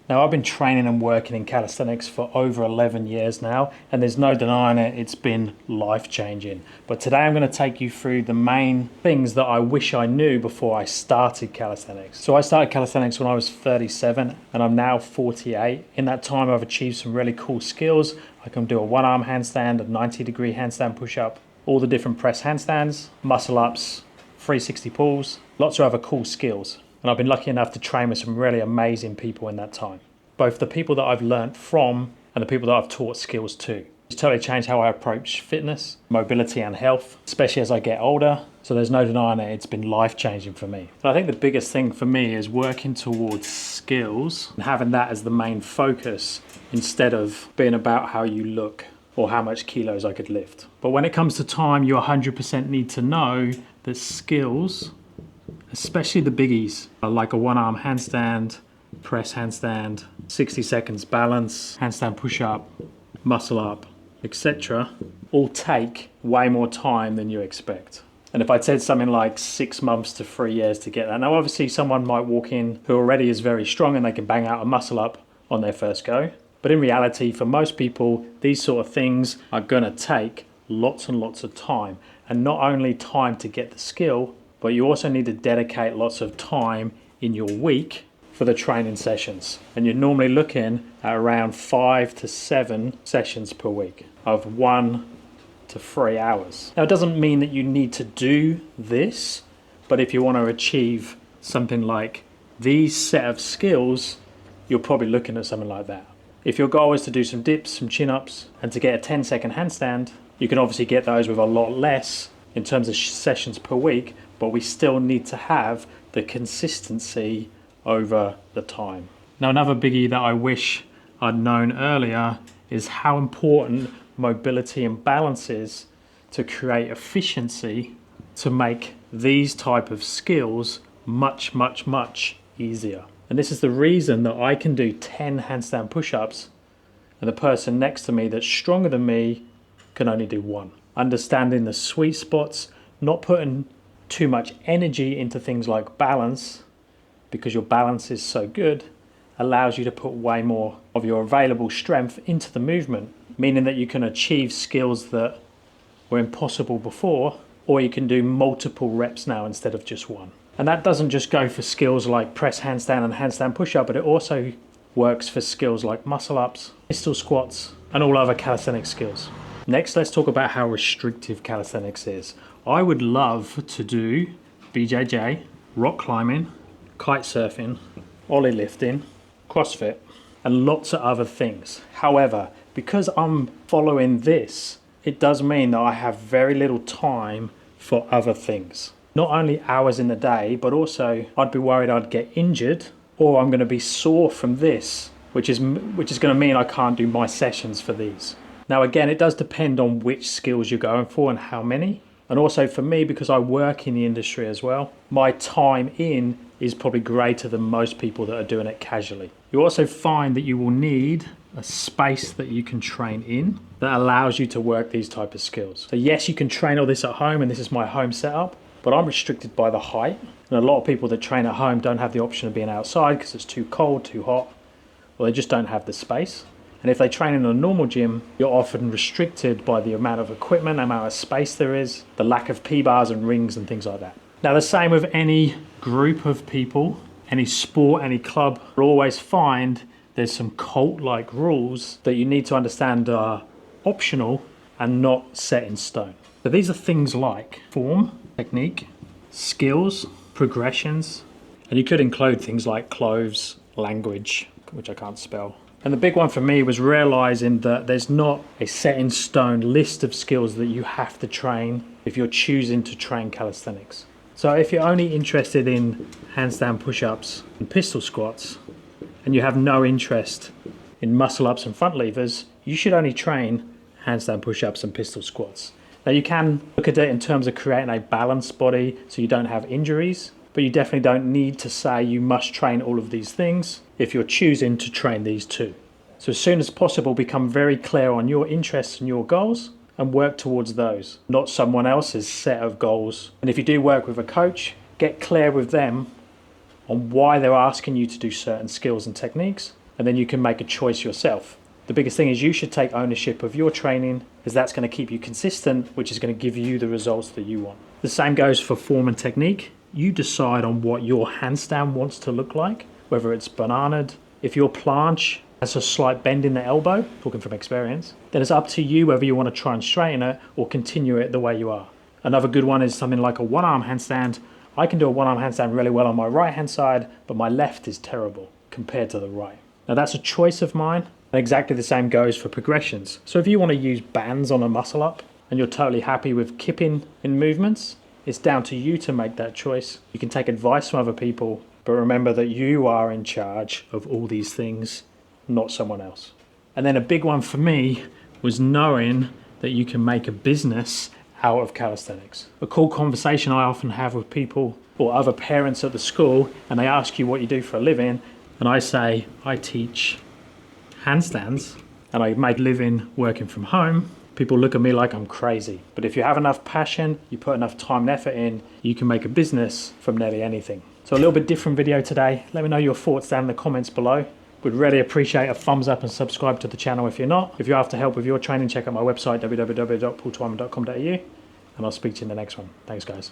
Now, I've been training and working in calisthenics for over 11 years now, and there's no denying it, it's been life-changing. But today I'm going to take you through the main things that I wish I knew before I started calisthenics. So I started calisthenics when I was 37 and I'm now 48. In that time I've achieved some really cool skills. I can do a one-arm handstand, a 90-degree handstand push-up, all the different press handstands, muscle-ups, 360 pulls, lots of other cool skills. And I've been lucky enough to train with some really amazing people in that time. Both the people that I've learnt from and the people that I've taught skills to. It's totally changed how I approach fitness, mobility and health, especially as I get older. So there's no denying it, it's been life-changing for me. But I think the biggest thing for me is working towards skills and having that as the main focus instead of being about how you look or how much kilos I could lift. But when it comes to time, you 100% need to know that skills, especially the biggies, like a one-arm handstand, press handstand, 60 seconds balance, handstand push up, muscle up, etc., all take way more time than you expect. And if I'd said something like 6 months to 3 years to get that, now obviously someone might walk in who already is very strong and they can bang out a muscle up on their first go. But in reality, for most people, these sort of things are gonna take lots and lots of time. And not only time to get the skill, but you also need to dedicate lots of time in your week for the training sessions. And you're normally looking at around 5 to 7 sessions per week of 1 to 3 hours. Now, it doesn't mean that you need to do this, but if you want to achieve something like these set of skills, you're probably looking at something like that. If your goal is to do some dips, some chin-ups, and to get a 10-second handstand, you can obviously get those with a lot less in terms of sessions per week, but we still need to have the consistency over the time. Now, another biggie that I wish I'd known earlier is how important mobility and balance is to create efficiency to make these type of skills much, much, much easier. And this is the reason that I can do 10 handstand push-ups and the person next to me that's stronger than me can only do 1. Understanding the sweet spots, not putting too much energy into things like balance because your balance is so good, allows you to put way more of your available strength into the movement, meaning that you can achieve skills that were impossible before, or you can do multiple reps now instead of just 1. And that doesn't just go for skills like press handstand and handstand push up, but it also works for skills like muscle ups, pistol squats, and all other calisthenic skills. Next, let's talk about how restrictive calisthenics is. I would love to do BJJ, rock climbing, kite surfing, ollie lifting, CrossFit, and lots of other things. However, because I'm following this, it does mean that I have very little time for other things. Not only hours in the day, but also I'd be worried I'd get injured or I'm going to be sore from this, which is going to mean I can't do my sessions for these. Now again, it does depend on which skills you're going for and how many. And also for me, because I work in the industry as well, my time in is probably greater than most people that are doing it casually. You also find that you will need a space that you can train in that allows you to work these type of skills. So yes, you can train all this at home, and this is my home setup, but I'm restricted by the height. And a lot of people that train at home don't have the option of being outside because it's too cold, too hot, or they just don't have the space. And if they train in a normal gym, you're often restricted by the amount of equipment, the amount of space there is, the lack of P-bars and rings and things like that. Now, the same with any group of people, any sport, any club, you'll always find there's some cult-like rules that you need to understand are optional and not set in stone. So these are things like form, technique, skills, progressions, and you could include things like clothes, language, which I can't spell. And the big one for me was realizing that there's not a set in stone list of skills that you have to train if you're choosing to train calisthenics. So if you're only interested in handstand push-ups and pistol squats, and you have no interest in muscle-ups and front levers, you should only train handstand push-ups and pistol squats. Now you can look at it in terms of creating a balanced body so you don't have injuries, but you definitely don't need to say you must train all of these things if you're choosing to train these two. So as soon as possible, become very clear on your interests and your goals and work towards those, not someone else's set of goals. And if you do work with a coach, get clear with them on why they're asking you to do certain skills and techniques and then you can make a choice yourself. The biggest thing is you should take ownership of your training, because that's going to keep you consistent, which is going to give you the results that you want. The same goes for form and technique. You decide on what your handstand wants to look like, whether it's bananaed. If your planche has a slight bend in the elbow, talking from experience, then it's up to you whether you want to try and straighten it or continue it the way you are. Another good one is something like a one-arm handstand. I can do a one-arm handstand really well on my right hand side, but my left is terrible compared to the right. Now that's a choice of mine, and exactly the same goes for progressions. So if you want to use bands on a muscle up and you're totally happy with kipping in movements, it's down to you to make that choice. You can take advice from other people, but remember that you are in charge of all these things, not someone else. And then a big one for me was knowing that you can make a business out of calisthenics. A cool conversation I often have with people or other parents at the school, and they ask you what you do for a living, and I say, I teach handstands and I make a living working from home. People look at me like I'm crazy. But if you have enough passion, you put enough time and effort in, you can make a business from nearly anything. So a little bit different video today. Let me know your thoughts down in the comments below. Would really appreciate a thumbs up and subscribe to the channel if you're not. If you're after help with your training, check out my website, www.paultwyman.com.au, and I'll speak to you in the next one. Thanks, guys.